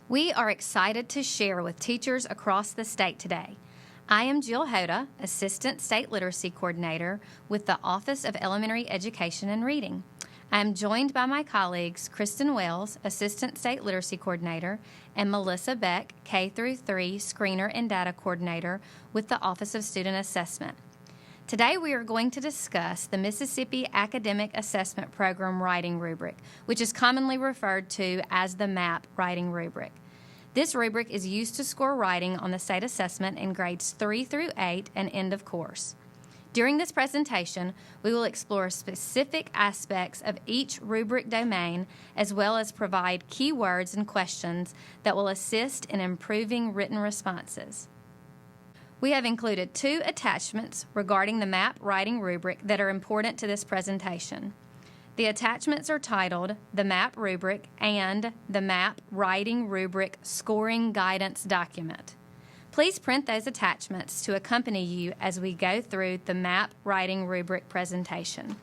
We are excited to share with teachers across the state today. I am Jill Hoda, Assistant State Literacy Coordinator with the Office of Elementary Education and Reading. I am joined by my colleagues Kristen Wells, Assistant State Literacy Coordinator, and Melissa Beck, K-3 Screener and Data Coordinator with the Office of Student Assessment. Today we are going to discuss the Mississippi Academic Assessment Program Writing Rubric, which is commonly referred to as the MAAP Writing Rubric. This rubric is used to score writing on the state assessment in grades 3 through 8 and end of course. During this presentation, we will explore specific aspects of each rubric domain as well as provide keywords and questions that will assist in improving written responses. We have included 2 attachments regarding the MAAP Writing Rubric that are important to this presentation. The attachments are titled the MAAP Rubric and the MAAP Writing Rubric Scoring Guidance Document. Please print those attachments to accompany you as we go through the MAAP Writing Rubric presentation.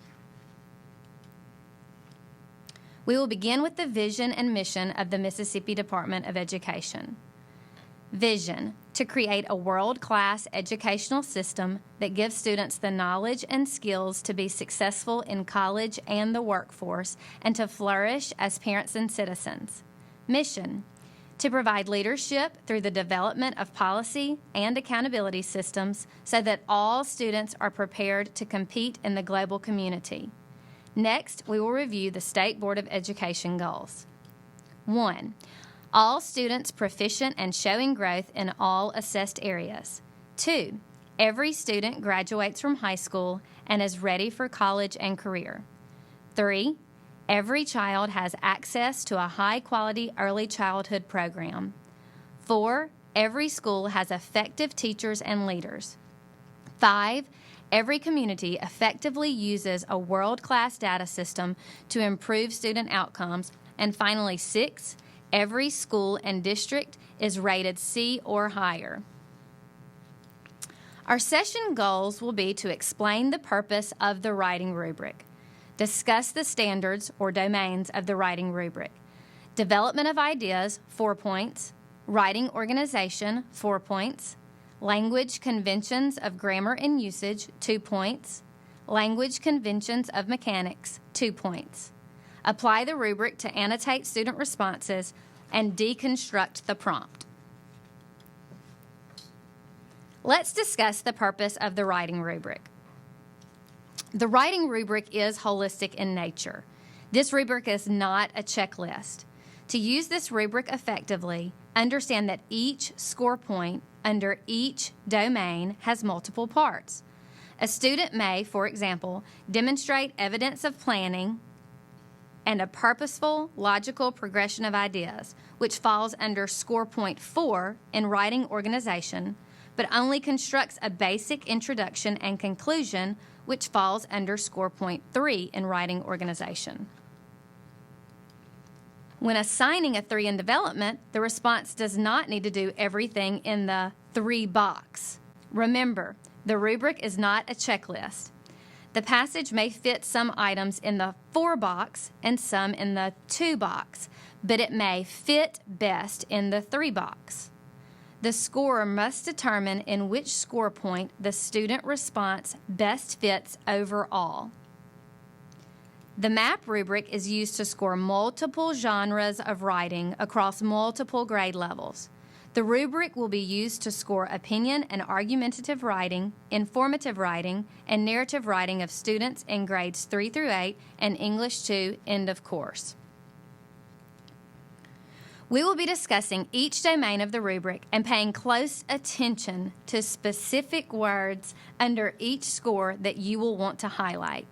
We will begin with the vision and mission of the Mississippi Department of Education. Vision: to create a world-class educational system that gives students the knowledge and skills to be successful in college and the workforce and to flourish as parents and citizens. Mission: to provide leadership through the development of policy and accountability systems so that all students are prepared to compete in the global community. Next, we will review the State Board of Education goals. 1. All students proficient and showing growth in all assessed areas. 2. Every student graduates from high school and is ready for college and career. 3. Every child has access to a high-quality early childhood program. 4. Every school has effective teachers and leaders. 5. Every community effectively uses a world-class data system to improve student outcomes. And finally, 6. Every school and district is rated C or higher. Our session goals will be to explain the purpose of the writing rubric, discuss the standards or domains of the writing rubric, development of ideas, 4 points, writing organization, 4 points, language conventions of grammar and usage, 2 points, language conventions of mechanics, 2 points. Apply the rubric to annotate student responses and deconstruct the prompt. Let's discuss the purpose of the writing rubric. The writing rubric is holistic in nature. This rubric is not a checklist. To use this rubric effectively, understand that each score point under each domain has multiple parts. A student may, for example, demonstrate evidence of planning and a purposeful, logical progression of ideas, which falls under score point 4 in writing organization, but only constructs a basic introduction and conclusion, which falls under score point 3 in writing organization. When assigning a 3 in development, the response does not need to do everything in the 3 box. Remember, the rubric is not a checklist. The passage may fit some items in the 4 box and some in the 2 box, but it may fit best in the 3 box. The scorer must determine in which score point the student response best fits overall. The MAAP rubric is used to score multiple genres of writing across multiple grade levels. The rubric will be used to score opinion and argumentative writing, informative writing, and narrative writing of students in grades 3 through 8 and English 2 end of course. We will be discussing each domain of the rubric and paying close attention to specific words under each score that you will want to highlight.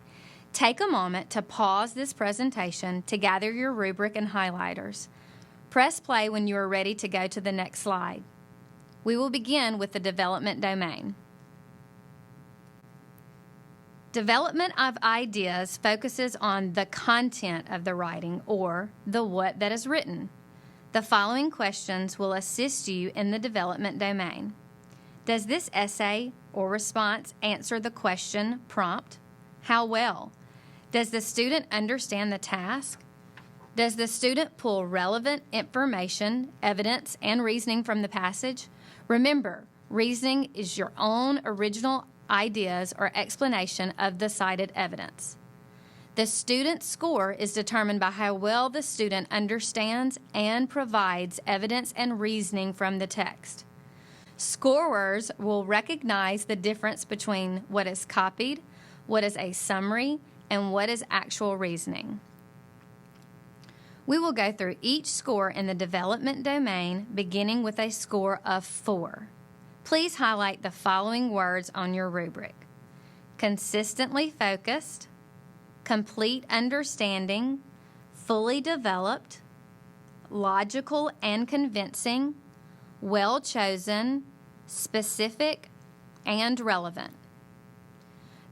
Take a moment to pause this presentation to gather your rubric and highlighters. Press play when you are ready to go to the next slide. We will begin with the development domain. Development of ideas focuses on the content of the writing or the what that is written. The following questions will assist you in the development domain. Does this essay or response answer the question prompt? How well? Does the student understand the task? Does the student pull relevant information, evidence, and reasoning from the passage? Remember, reasoning is your own original ideas or explanation of the cited evidence. The student's score is determined by how well the student understands and provides evidence and reasoning from the text. Scorers will recognize the difference between what is copied, what is a summary, and what is actual reasoning. We will go through each score in the development domain, beginning with a score of 4. Please highlight the following words on your rubric: consistently focused, complete understanding, fully developed, logical and convincing, well chosen, specific, and relevant.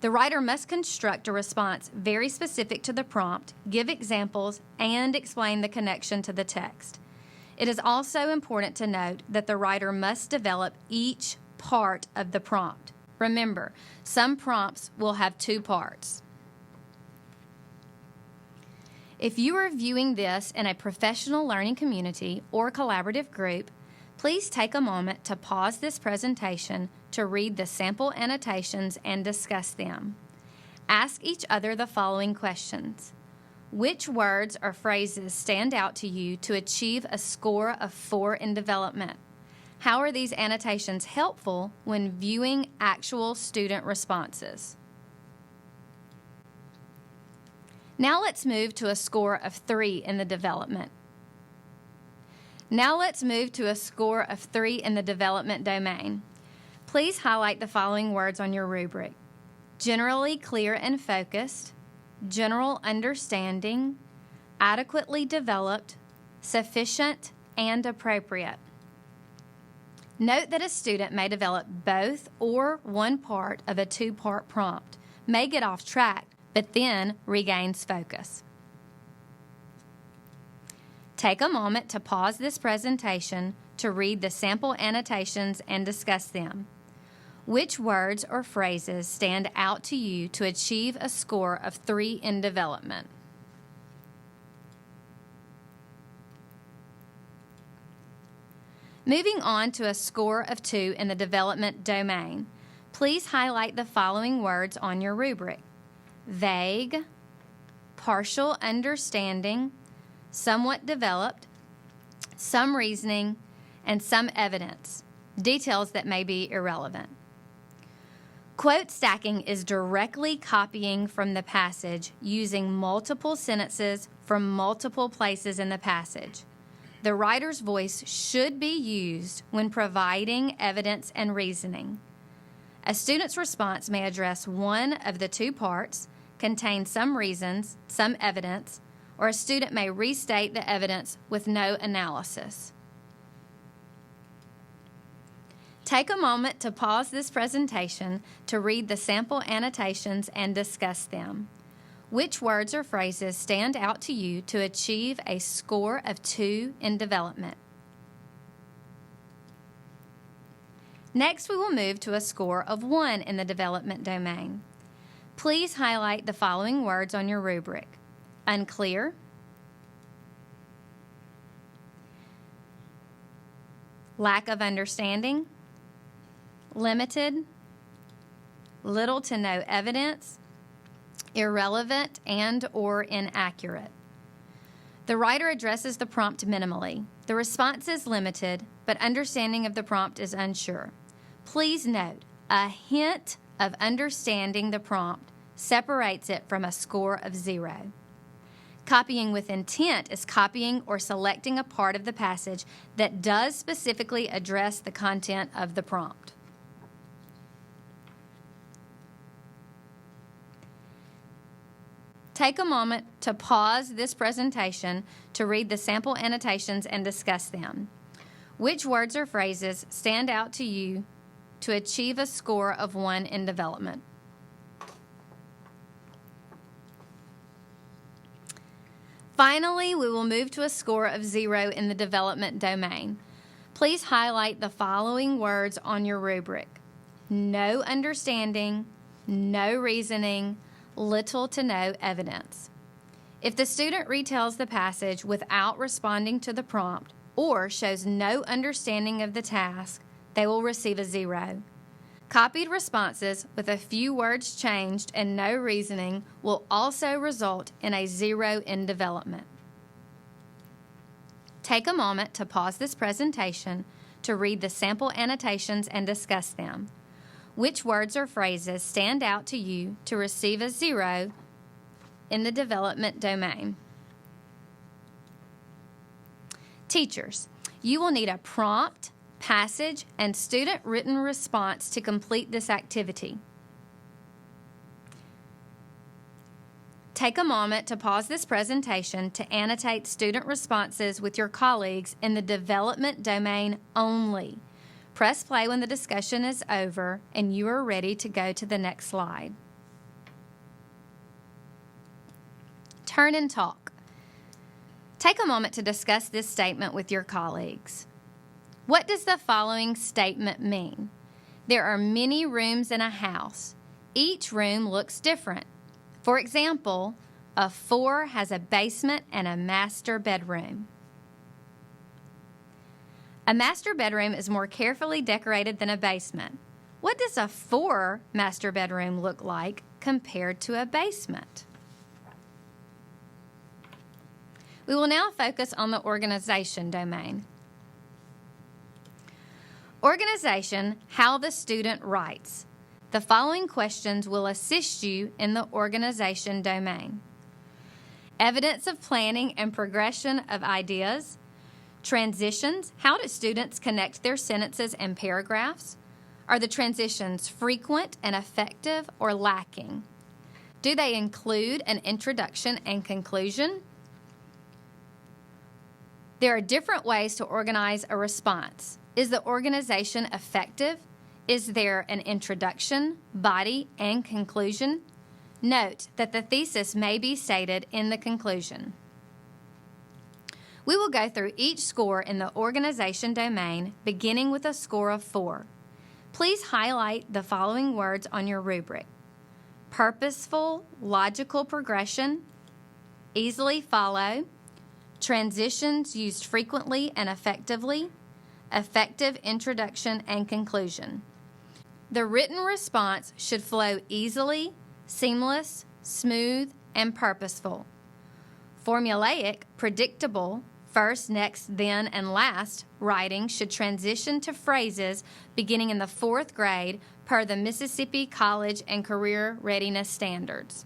The writer must construct a response very specific to the prompt, give examples, and explain the connection to the text. It is also important to note that the writer must develop each part of the prompt. Remember, some prompts will have 2 parts. If you are viewing this in a professional learning community or collaborative group, please take a moment to pause this presentation to read the sample annotations and discuss them. Ask each other the following questions. Which words or phrases stand out to you to achieve a score of 4 in development? How are these annotations helpful when viewing actual student responses? Now let's move to a score of 3 in the development. Domain. Please highlight the following words on your rubric: generally clear and focused, general understanding, adequately developed, sufficient, and appropriate. Note that a student may develop both or one part of a 2-part prompt, may get off track, but then regains focus. Take a moment to pause this presentation to read the sample annotations and discuss them. Which words or phrases stand out to you to achieve a score of 3 in development? Moving on to a score of 2 in the development domain, please highlight the following words on your rubric: vague, partial understanding, somewhat developed, some reasoning, and some evidence, details that may be irrelevant. Quote stacking is directly copying from the passage using multiple sentences from multiple places in the passage. The writer's voice should be used when providing evidence and reasoning. A student's response may address one of the 2 parts, contain some reasons, some evidence, or a student may restate the evidence with no analysis. Take a moment to pause this presentation to read the sample annotations and discuss them. Which words or phrases stand out to you to achieve a score of 2 in development? Next, we will move to a score of 1 in the development domain. Please highlight the following words on your rubric: unclear, lack of understanding, limited, little to no evidence, irrelevant, and/or inaccurate. The writer addresses the prompt minimally. The response is limited, but understanding of the prompt is unsure. Please note, a hint of understanding the prompt separates it from a score of 0. Copying with intent is copying or selecting a part of the passage that does specifically address the content of the prompt. Take a moment to pause this presentation to read the sample annotations and discuss them. Which words or phrases stand out to you to achieve a score of 1 in development? Finally, we will move to a score of 0 in the development domain. Please highlight the following words on your rubric: no understanding, no reasoning, little to no evidence. If the student retells the passage without responding to the prompt or shows no understanding of the task, they will receive a 0. Copied responses with a few words changed and no reasoning will also result in a 0 in development. Take a moment to pause this presentation to read the sample annotations and discuss them. Which words or phrases stand out to you to receive a 0 in the development domain? Teachers, you will need a prompt, passage, and student written response to complete this activity. Take a moment to pause this presentation to annotate student responses with your colleagues in the development domain only. Press play when the discussion is over and you are ready to go to the next slide. Turn and talk. Take a moment to discuss this statement with your colleagues. What does the following statement mean? There are many rooms in a house. Each room looks different. For example, a 4 has a basement and a master bedroom. A master bedroom is more carefully decorated than a basement. What does a 4 master bedroom look like compared to a basement? We will now focus on the organization domain. Organization, how the student writes. The following questions will assist you in the organization domain. Evidence of planning and progression of ideas. Transitions, how do students connect their sentences and paragraphs? Are the transitions frequent and effective or lacking? Do they include an introduction and conclusion? There are different ways to organize a response. Is the organization effective? Is there an introduction, body, and conclusion? Note that the thesis may be stated in the conclusion. We will go through each score in the organization domain, beginning with a score of 4. Please highlight the following words on your rubric: purposeful, logical progression, easily follow, transitions used frequently and effectively, effective introduction and conclusion. The written response should flow easily, seamless, smooth, and purposeful. Formulaic, predictable, first, next, then, and last writing should transition to phrases beginning in the 4th grade per the Mississippi College and Career Readiness Standards.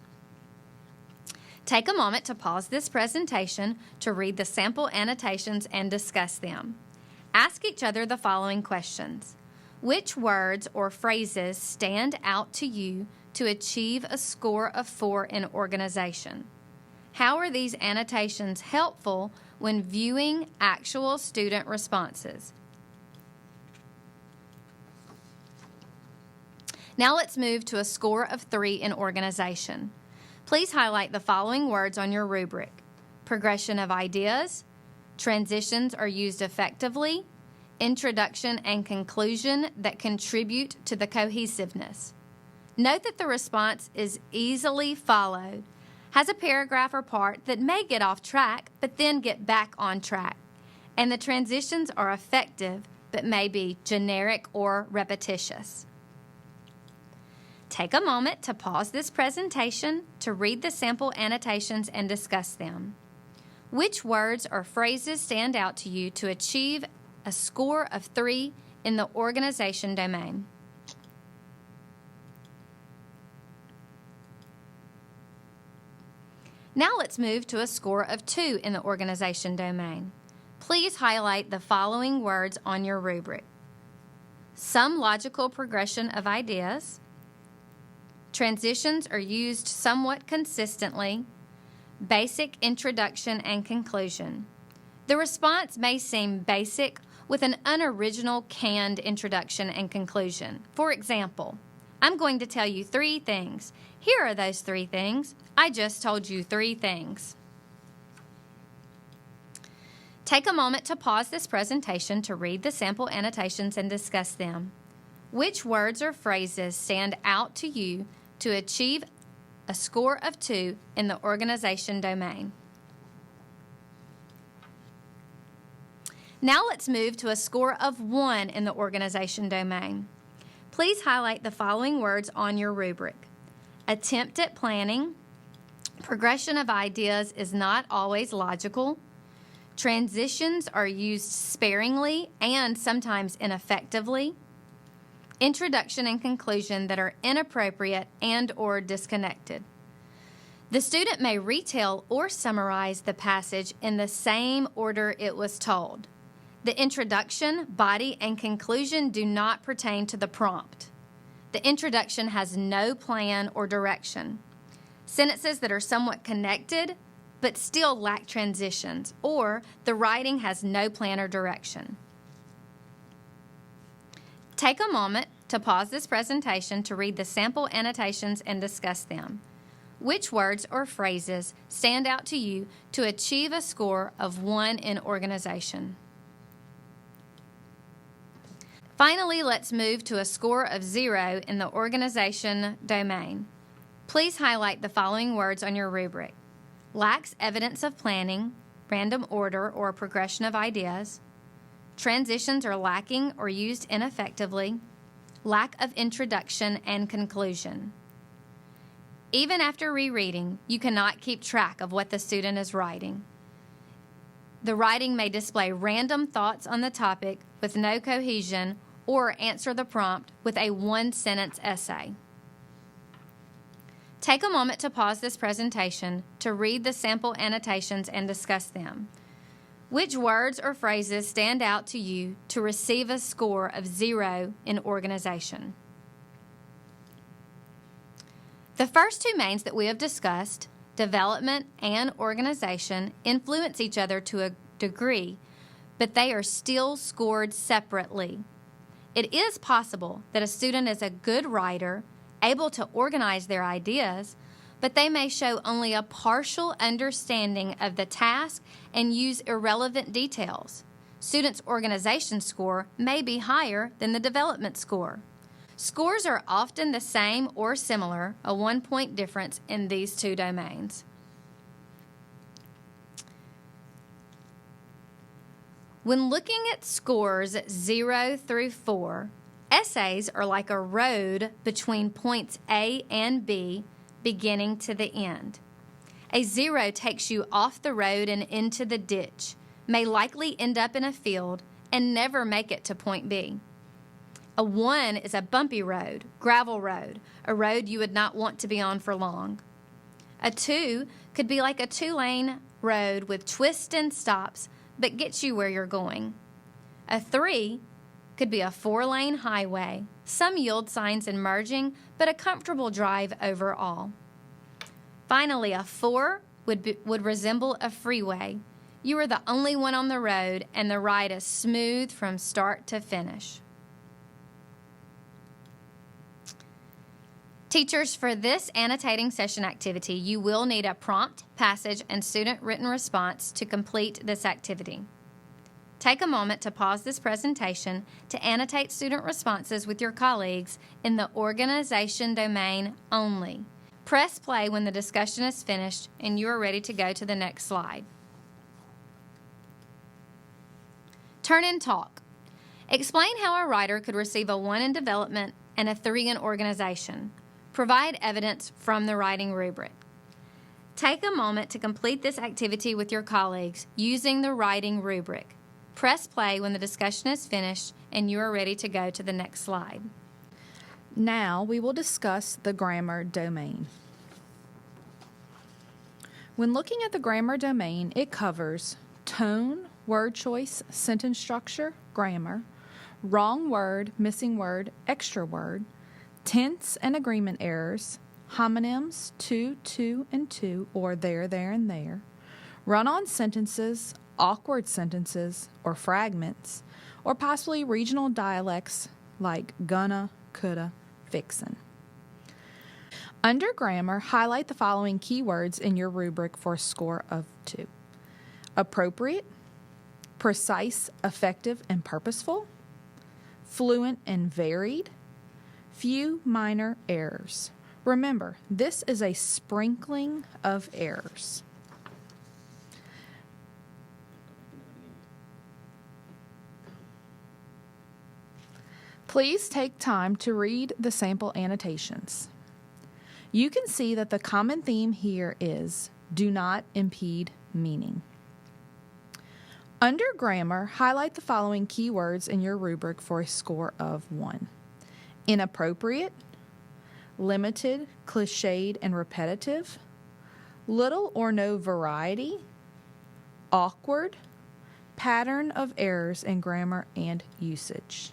Take a moment to pause this presentation to read the sample annotations and discuss them. Ask each other the following questions. Which words or phrases stand out to you to achieve a score of 4 in organization? How are these annotations helpful when viewing actual student responses? Now let's move to a score of 3 in organization. Please highlight the following words on your rubric: progression of ideas, transitions are used effectively, introduction and conclusion that contribute to the cohesiveness. Note that the response is easily followed, has a paragraph or part that may get off track but then get back on track, and the transitions are effective but may be generic or repetitious. Take a moment to pause this presentation to read the sample annotations and discuss them. Which words or phrases stand out to you to achieve a score of 3 in the organization domain? Now let's move to a score of 2 in the organization domain. Please highlight the following words on your rubric: some logical progression of ideas, transitions are used somewhat consistently, basic introduction and conclusion. The response may seem basic with an unoriginal, canned introduction and conclusion. For example, I'm going to tell you 3 things. Here are those 3 things. I just told you 3 things. Take a moment to pause this presentation to read the sample annotations and discuss them. Which words or phrases stand out to you to achieve a score of 2 in the organization domain. Now let's move to a score of 1 in the organization domain. Please highlight the following words on your rubric. Attempt at planning. Progression of ideas is not always logical. Transitions are used sparingly and sometimes ineffectively. Introduction and conclusion that are inappropriate and/or disconnected. The student may retell or summarize the passage in the same order it was told. The introduction, body, and conclusion do not pertain to the prompt. The introduction has no plan or direction. Sentences that are somewhat connected but still lack transitions, or the writing has no plan or direction. Take a moment to pause this presentation to read the sample annotations and discuss them. Which words or phrases stand out to you to achieve a score of 1 in organization? Finally, let's move to a score of 0 in the organization domain. Please highlight the following words on your rubric. Lacks evidence of planning, random order or progression of ideas. Transitions are lacking or used ineffectively. Lack of introduction and conclusion. Even after rereading, you cannot keep track of what the student is writing. The writing may display random thoughts on the topic with no cohesion or answer the prompt with a 1-sentence essay. Take a moment to pause this presentation to read the sample annotations and discuss them. Which words or phrases stand out to you to receive a score of 0 in organization? The first 2 mains that we have discussed, development and organization, influence each other to a degree, but they are still scored separately. It is possible that a student is a good writer, able to organize their ideas, but they may show only a partial understanding of the task and use irrelevant details. Students' organization score may be higher than the development score. Scores are often the same or similar, a 1-point difference in these 2 domains. When looking at scores 0 through 4, essays are like a road between points A and B, beginning to the end. A 0 takes you off the road and into the ditch, may likely end up in a field, and never make it to point B. A 1 is a bumpy road, gravel road, a road you would not want to be on for long. A 2 could be like a 2-lane road with twists and stops, but gets you where you're going. A 3 could be a 4-lane highway, some yield signs and merging, but a comfortable drive overall. Finally, a 4 would resemble a freeway. You are the only one on the road, and the ride is smooth from start to finish. Teachers, for this annotating session activity, you will need a prompt, passage, and student written response to complete this activity. Take a moment to pause this presentation to annotate student responses with your colleagues in the organization domain only. Press play when the discussion is finished and you are ready to go to the next slide. Turn and talk. Explain how a writer could receive a 1 in development and a 3 in organization. Provide evidence from the writing rubric. Take a moment to complete this activity with your colleagues using the writing rubric. Press play when the discussion is finished and you are ready to go to the next slide. Now we will discuss the grammar domain. When looking at the grammar domain, it covers tone, word choice, sentence structure, grammar, wrong word, missing word, extra word, tense and agreement errors, homonyms, to, and to, or there, and there, run-on sentences, awkward sentences, or fragments, or possibly regional dialects like gonna, coulda, fixin'. Under grammar, highlight the following keywords in your rubric for a score of 2. Appropriate, precise, effective, and purposeful, fluent and varied, few minor errors, Remember, this is a sprinkling of errors. Please take time to read the sample annotations. You can see that the common theme here is do not impede meaning. Under grammar, highlight the following keywords in your rubric for a score of 1. Inappropriate, limited, cliched, and repetitive, little or no variety, awkward, pattern of errors in grammar and usage.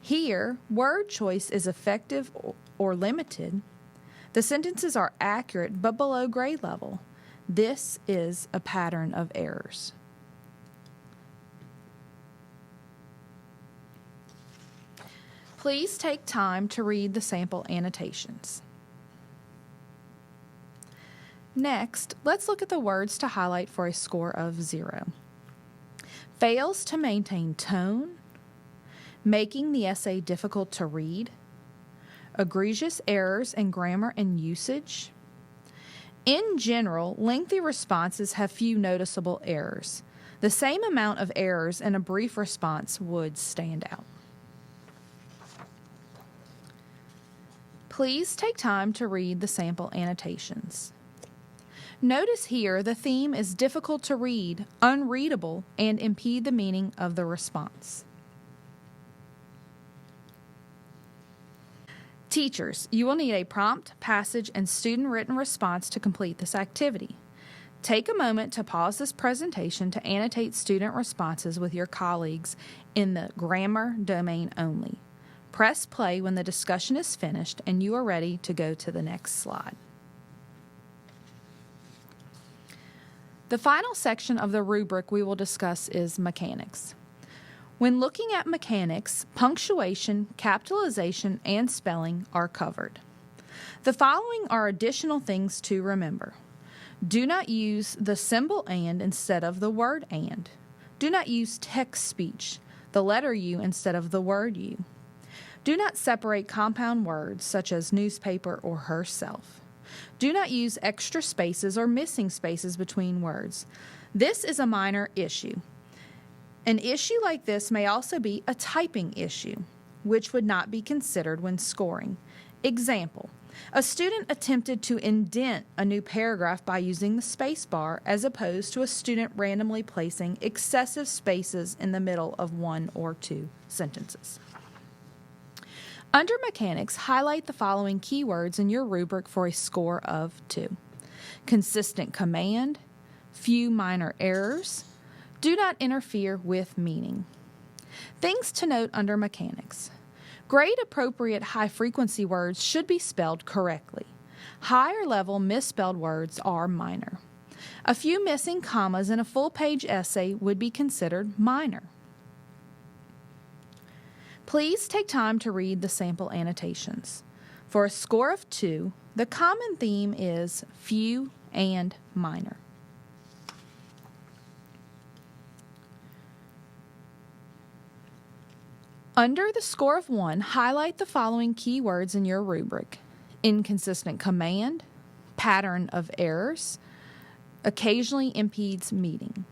Here, word choice is effective or limited. The sentences are accurate but below grade level. This is a pattern of errors. Please take time to read the sample annotations. Next, let's look at the words to highlight for a score of 0. Fails to maintain tone, making the essay difficult to read, egregious errors in grammar and usage. In general, lengthy responses have few noticeable errors. The same amount of errors in a brief response would stand out. Please take time to read the sample annotations. Notice here the theme is difficult to read, unreadable, and impede the meaning of the response. Teachers, you will need a prompt, passage, and student-written response to complete this activity. Take a moment to pause this presentation to annotate student responses with your colleagues in the grammar domain only. Press play when the discussion is finished and you are ready to go to the next slide. The final section of the rubric we will discuss is mechanics. When looking at mechanics, punctuation, capitalization, and spelling are covered. The following are additional things to remember. Do not use the symbol and instead of the word and. Do not use text speech, the letter U instead of the word U. Do not separate compound words such as newspaper or herself. Do not use extra spaces or missing spaces between words. This is a minor issue. An issue like this may also be a typing issue, which would not be considered when scoring. Example, a student attempted to indent a new paragraph by using the space bar as opposed to a student randomly placing excessive spaces in the middle of 1 or 2 sentences. Under mechanics, highlight the following keywords in your rubric for a score of 2. Consistent command, few minor errors, do not interfere with meaning. Things to note under mechanics. Grade-appropriate high-frequency words should be spelled correctly. Higher-level misspelled words are minor. A few missing commas in a full-page essay would be considered minor. Please take time to read the sample annotations. For a score of 2, the common theme is few and minor. Under the score of 1, highlight the following keywords in your rubric: inconsistent command, pattern of errors, occasionally impedes meaning.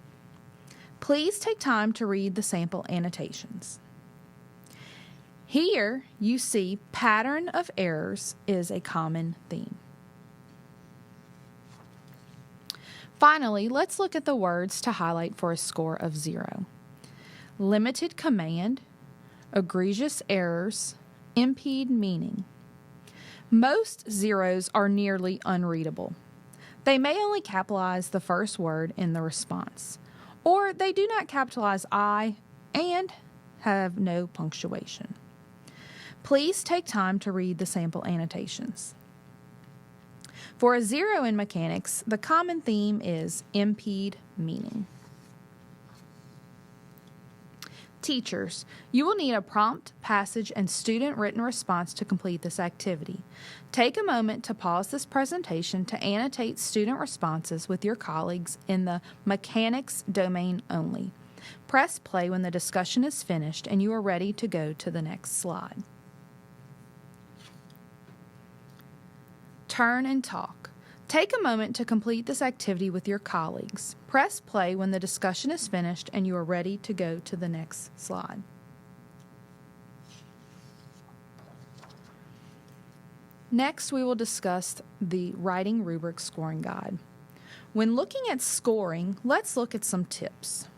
Please take time to read the sample annotations. Here you see pattern of errors is a common theme. Finally, let's look at the words to highlight for a score of 0. Limited command, egregious errors, impede meaning. Most zeros are nearly unreadable. They may only capitalize the first word in the response, or they do not capitalize I and have no punctuation. Please take time to read the sample annotations. For a 0 in mechanics, the common theme is impede meaning. Teachers, you will need a prompt, passage, and student-written response to complete this activity. Take a moment to pause this presentation to annotate student responses with your colleagues in the mechanics domain only. Press play when the discussion is finished and you are ready to go to the next slide. Turn and talk. Take a moment to complete this activity with your colleagues. Press play when the discussion is finished and you are ready to go to the next slide. Next, we will discuss the Writing Rubric Scoring Guide. When looking at scoring, let's look at some tips.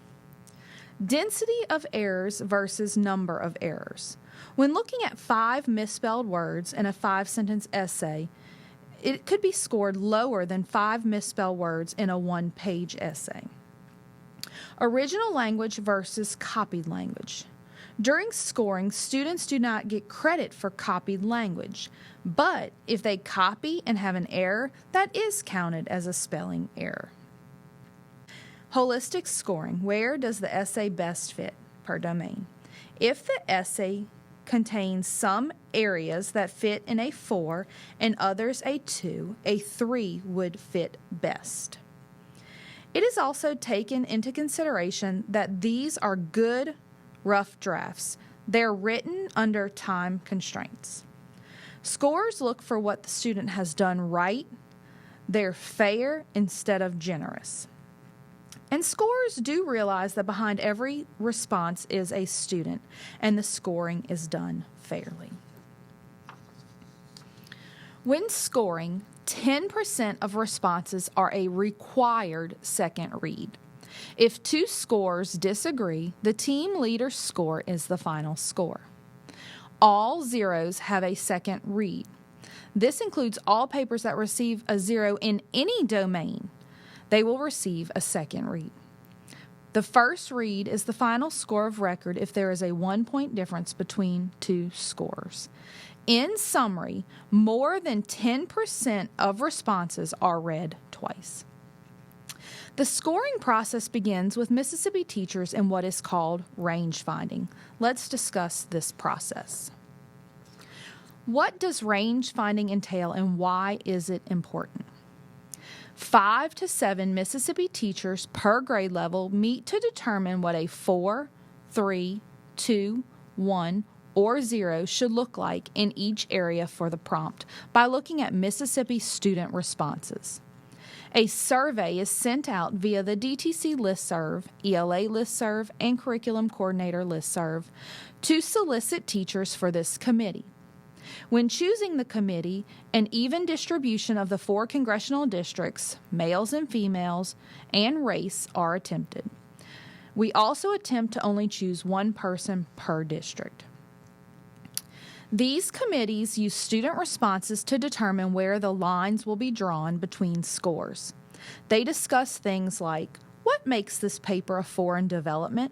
Density of errors versus number of errors. When looking at 5 misspelled words in a 5-sentence essay, it could be scored lower than 5 misspelled words in a 1-page essay. Original language versus copied language. During scoring, students do not get credit for copied language, but if they copy and have an error, that is counted as a spelling error. Holistic scoring. Where does the essay best fit per domain? If the essay contains some areas that fit in a 4 and others a 2, a 3 would fit best. It is also taken into consideration that these are good rough drafts. They're written under time constraints. Scores look for what the student has done right. They're fair instead of generous. And scorers do realize that behind every response is a student, and the scoring is done fairly. When scoring, 10% of responses are a required second read. If 2 scores disagree, the team leader's score is the final score. All zeros have a second read. This includes all papers that receive a 0 in any domain. They will receive a second read. The first read is the final score of record if there is a 1-point difference between 2 scorers. In summary, more than 10% of responses are read twice. The scoring process begins with Mississippi teachers in what is called range finding. Let's discuss this process. What does range finding entail and why is it important? 5 to 7 Mississippi teachers per grade level meet to determine what a 4, 3, 2, 1, or 0 should look like in each area for the prompt by looking at Mississippi student responses. A survey is sent out via the DTC listserv, ELA listserv, and Curriculum Coordinator listserv to solicit teachers for this committee. When choosing the committee, an even distribution of the 4 congressional districts, males and females, and race are attempted. We also attempt to only choose 1 person per district. These committees use student responses to determine where the lines will be drawn between scores. They discuss things like, what makes this paper a 4 in development?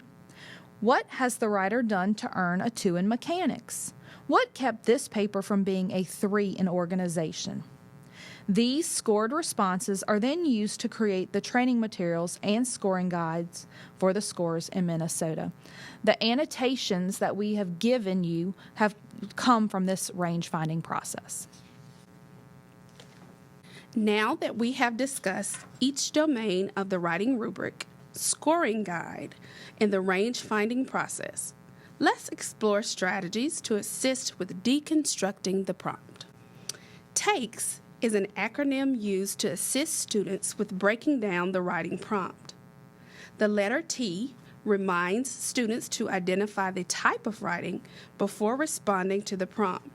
What has the writer done to earn a 2 in mechanics? What kept this paper from being a 3 in organization? These scored responses are then used to create the training materials and scoring guides for the scores in Minnesota. The annotations that we have given you have come from this range finding process. Now that we have discussed each domain of the writing rubric, scoring guide, and the range finding process, let's explore strategies to assist with deconstructing the prompt. TAKES is an acronym used to assist students with breaking down the writing prompt. The letter T reminds students to identify the type of writing before responding to the prompt.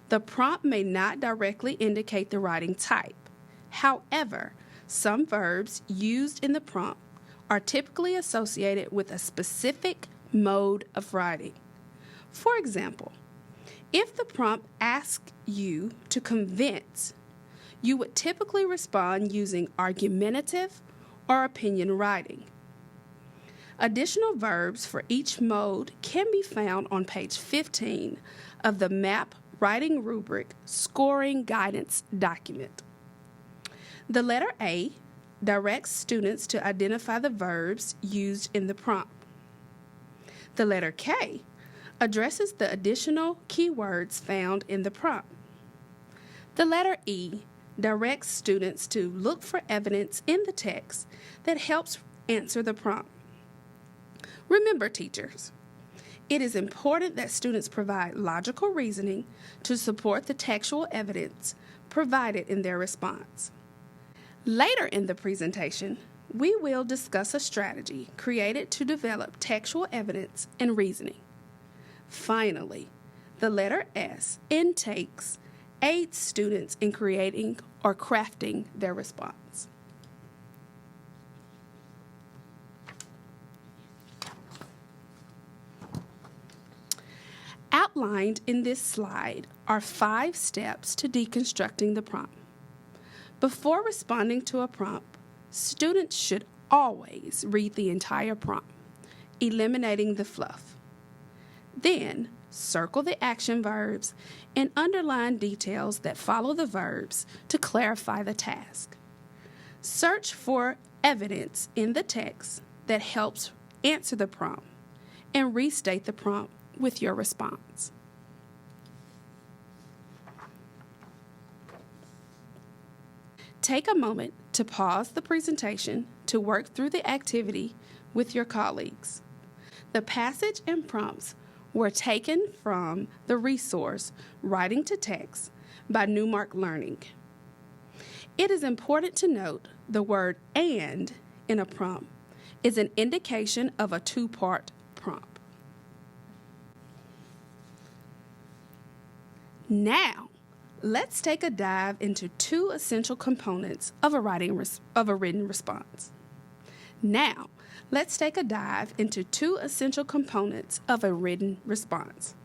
The prompt may not directly indicate the writing type. However, some verbs used in the prompt are typically associated with a specific mode of writing. For example, if the prompt asks you to convince, you would typically respond using argumentative or opinion writing. Additional verbs for each mode can be found on page 15 of the MAAP Writing Rubric Scoring Guidance document. The letter A directs students to identify the verbs used in the prompt. The letter K addresses the additional keywords found in the prompt. The letter E directs students to look for evidence in the text that helps answer the prompt. Remember, teachers, it is important that students provide logical reasoning to support the textual evidence provided in their response. Later in the presentation, we will discuss a strategy created to develop textual evidence and reasoning. Finally, the letter S in TAKES aids students in creating or crafting their response. Outlined in this slide are 5 steps to deconstructing the prompt. Before responding to a prompt, students should always read the entire prompt, eliminating the fluff. Then, circle the action verbs and underline details that follow the verbs to clarify the task. Search for evidence in the text that helps answer the prompt and restate the prompt with your response. Take a moment to pause the presentation to work through the activity with your colleagues. The passage and prompts were taken from the resource Writing to Text by Newmark Learning. It is important to note the word "and" in a prompt is an indication of a 2-part prompt. Now, let's take a dive into 2 essential components of a written response.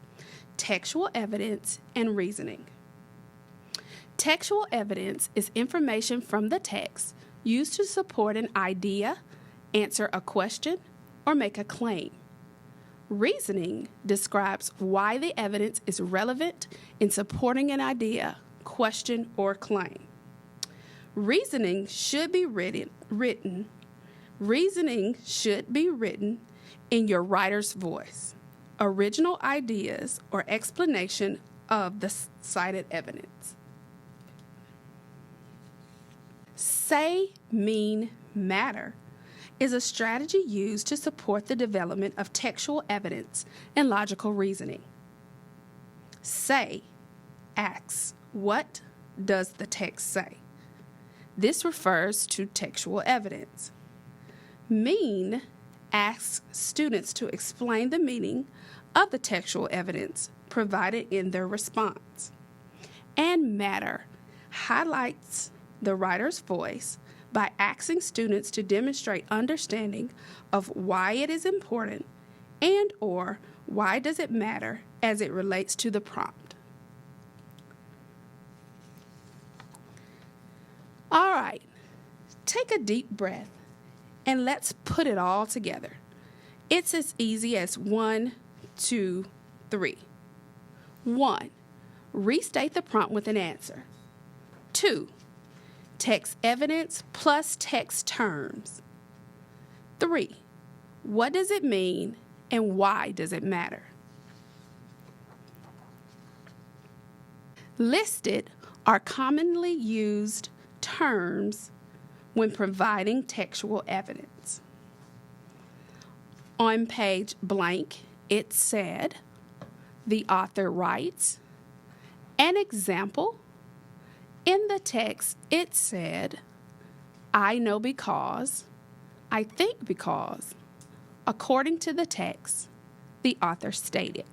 Textual evidence and reasoning. Textual evidence is information from the text used to support an idea, answer a question, or make a claim. Reasoning describes why the evidence is relevant in supporting an idea, question, or claim. Reasoning should be written in your writer's voice, original ideas, or explanation of the cited evidence. Say, mean, matter is a strategy used to support the development of textual evidence and logical reasoning. Say asks, what does the text say? This refers to textual evidence. Mean asks students to explain the meaning of the textual evidence provided in their response. And matter highlights the writer's voice by asking students to demonstrate understanding of why it is important and or why does it matter as it relates to the prompt. All right, take a deep breath and let's put it all together. It's as easy as 1, 2, 3. 1. Restate the prompt with an answer. 2. Text evidence plus text terms. 3. What does it mean and why does it matter? Listed are commonly used terms when providing textual evidence. On page blank, it said, the author writes. An example, in the text, it said, I know because, I think because, according to the text, the author stated.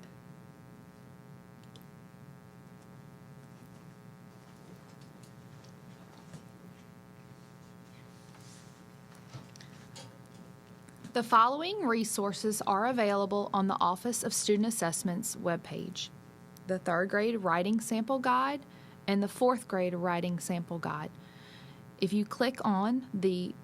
The following resources are available on the Office of Student Assessment's webpage: the 3rd grade writing sample guide and the 4th grade writing sample guide. If you click on the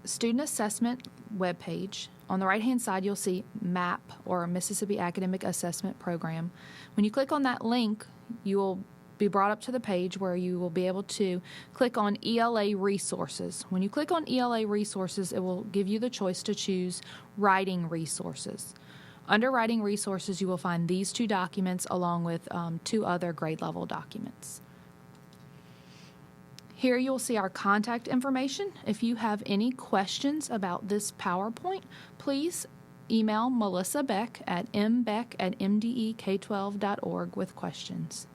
Student Assessment webpage, on the right-hand side you'll see MAAP, or Mississippi Academic Assessment Program. When you click on that link, you will be brought up to the page where you will be able to click on ELA Resources. When you click on ELA Resources, it will give you the choice to choose Writing Resources. Under Writing Resources, you will find these 2 documents along with 2 other grade level documents. Here you will see our contact information. If you have any questions about this PowerPoint, please email Melissa Beck at mbeck@mdek12.org with questions.